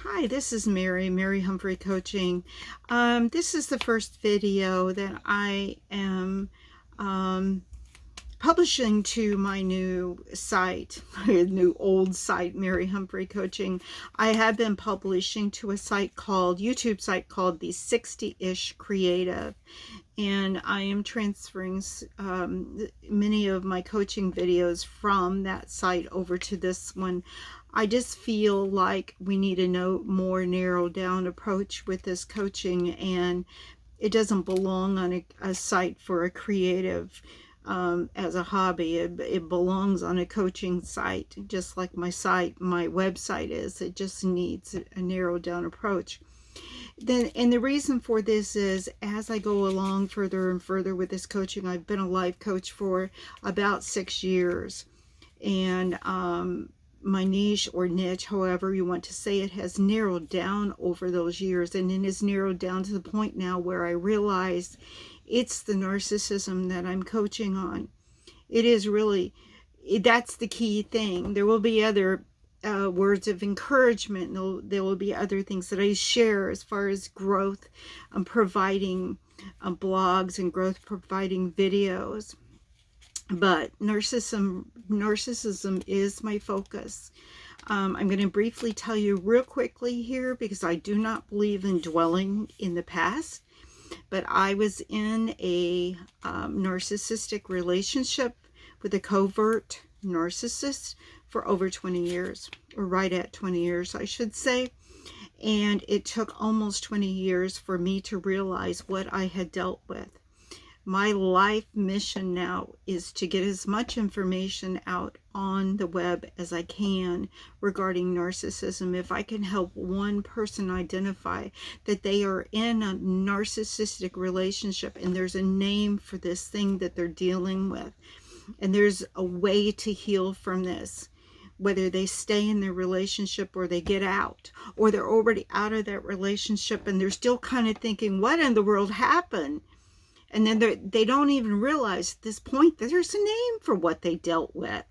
Hi, this is MaryHumphreyCoaching. This is the first video that I am publishing to my new site, my new old site, Mary Humphrey Coaching. I have been publishing to a YouTube site called the 60-ish Creative. And I am transferring many of my coaching videos from that site over to this one. I just feel like we need a more narrowed down approach with this coaching, and it doesn't belong on a site for a creative as a hobby. It belongs on a coaching site, just like my website is. It just needs a narrowed down approach. And the reason for this is, as I go along further and further with this coaching, I've been a life coach for about 6 years, and my niche or niche, however you want to say it, has narrowed down over those years, and it is narrowed down to the point now where I realize it's the narcissism that I'm coaching on. It is really, that's the key thing. There will be other words of encouragement. There will be other things that I share as far as growth, providing blogs and growth providing videos. But narcissism is my focus. I'm going to briefly tell you real quickly here, because I do not believe in dwelling in the past. But I was in a narcissistic relationship with a covert narcissist for over 20 years, or right at 20 years, I should say. And it took almost 20 years for me to realize what I had dealt with. My life mission now is to get as much information out on the web as I can regarding narcissism. If I can help one person identify that they are in a narcissistic relationship and there's a name for this thing that they're dealing with, and there's a way to heal from this, whether they stay in their relationship or they get out, or they're already out of that relationship and they're still kind of thinking, what in the world happened? And then they don't even realize at this point that there's a name for what they dealt with.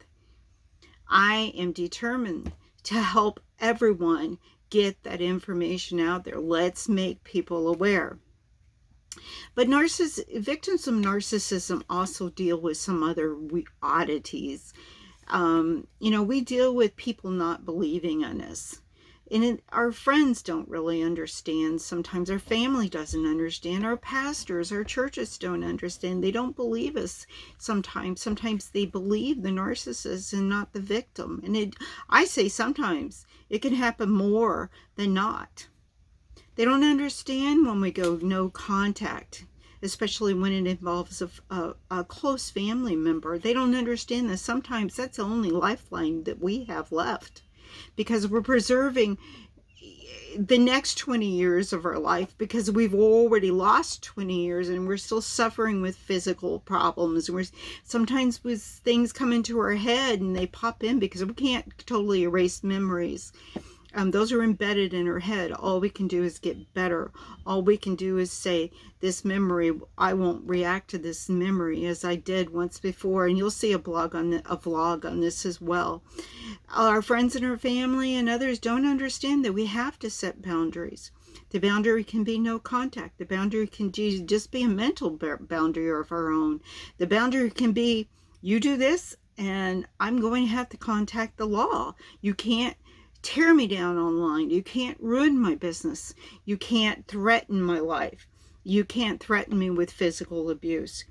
I am determined to help everyone get that information out there. Let's make people aware. But victims of narcissism also deal with some other oddities. We deal with people not believing in us. And our friends don't really understand. Sometimes our family doesn't understand. Our pastors, our churches don't understand. They don't believe us sometimes. Sometimes they believe the narcissist and not the victim. And I say sometimes it can happen more than not. They don't understand when we go no contact, especially when it involves a close family member. They don't understand that sometimes that's the only lifeline that we have left, because we're preserving the next 20 years of our life, because we've already lost 20 years and we're still suffering with physical problems. Sometimes with things come into our head and they pop in, because we can't totally erase memories. Those are embedded in our head. All we can do is get better. All we can do is say, this memory, I won't react to this memory as I did once before. And you'll see a vlog on this as well. Our friends and our family and others don't understand that we have to set boundaries. The boundary can be no contact. The boundary can just be a mental boundary of our own. The boundary can be, you do this and I'm going to have to contact the law. You can't tear me down online. You can't ruin my business. You can't threaten my life. You can't threaten me with physical abuse.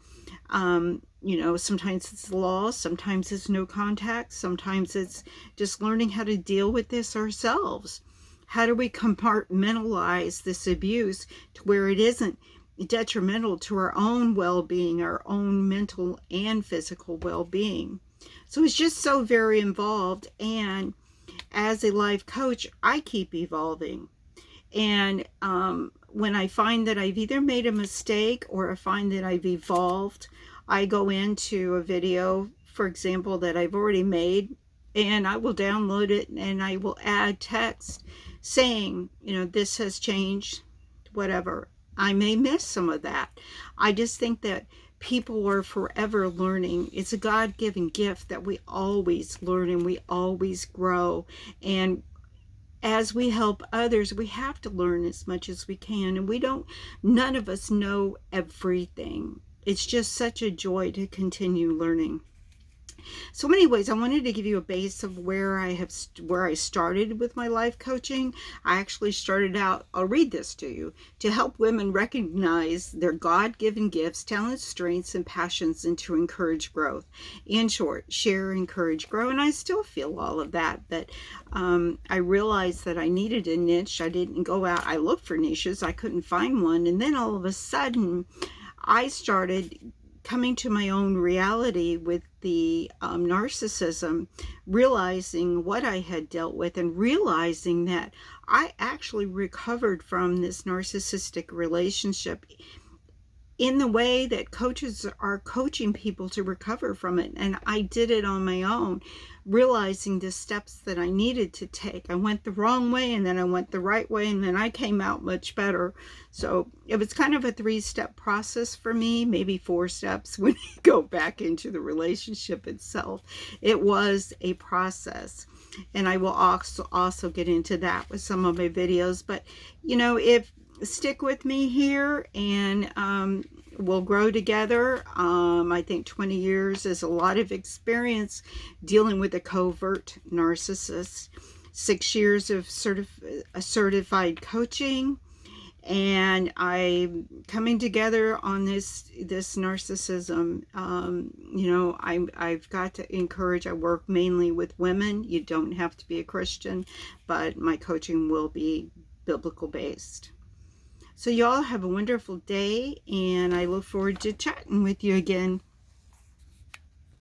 Sometimes it's law, sometimes it's no contact, sometimes it's just learning how to deal with this ourselves. How do we compartmentalize this abuse to where it isn't detrimental to our own well-being, our own mental and physical well-being? So it's just so very involved, and as a life coach, I keep evolving. And when I find that I've either made a mistake or I find that I've evolved, I go into a video, for example, that I've already made, and I will download it and I will add text saying, this has changed, whatever. I may miss some of that. I just think that people are forever learning. It's a God-given gift that we always learn and we always grow. And as we help others, we have to learn as much as we can. And none of us know everything. It's just such a joy to continue learning. So anyways, I wanted to give you a base of where I started with my life coaching. I actually started out, I'll read this to you, to help women recognize their God-given gifts, talents, strengths, and passions, and to encourage growth. In short, share, encourage, grow. And I still feel all of that, but I realized that I needed a niche. I didn't go out, I looked for niches, I couldn't find one. And then all of a sudden, I started coming to my own reality with the narcissism, realizing what I had dealt with, and realizing that I actually recovered from this narcissistic relationship in the way that coaches are coaching people to recover from it. And I did it on my own, realizing the steps that I needed to take. I went the wrong way, and then I went the right way, and then I came out much better. So it was kind of a 3-step process for me, maybe 4 steps when you go back into the relationship itself. It was a process. And I will also get into that with some of my videos. But, you know, stick with me here, and we'll grow together. I think 20 years is a lot of experience dealing with a covert narcissist, 6 years of certified coaching, and I'm coming together on this narcissism. You know, I've got to encourage. I work mainly with women. You don't have to be a Christian, but my coaching will be biblical based. So y'all have a wonderful day, and I look forward to chatting with you again.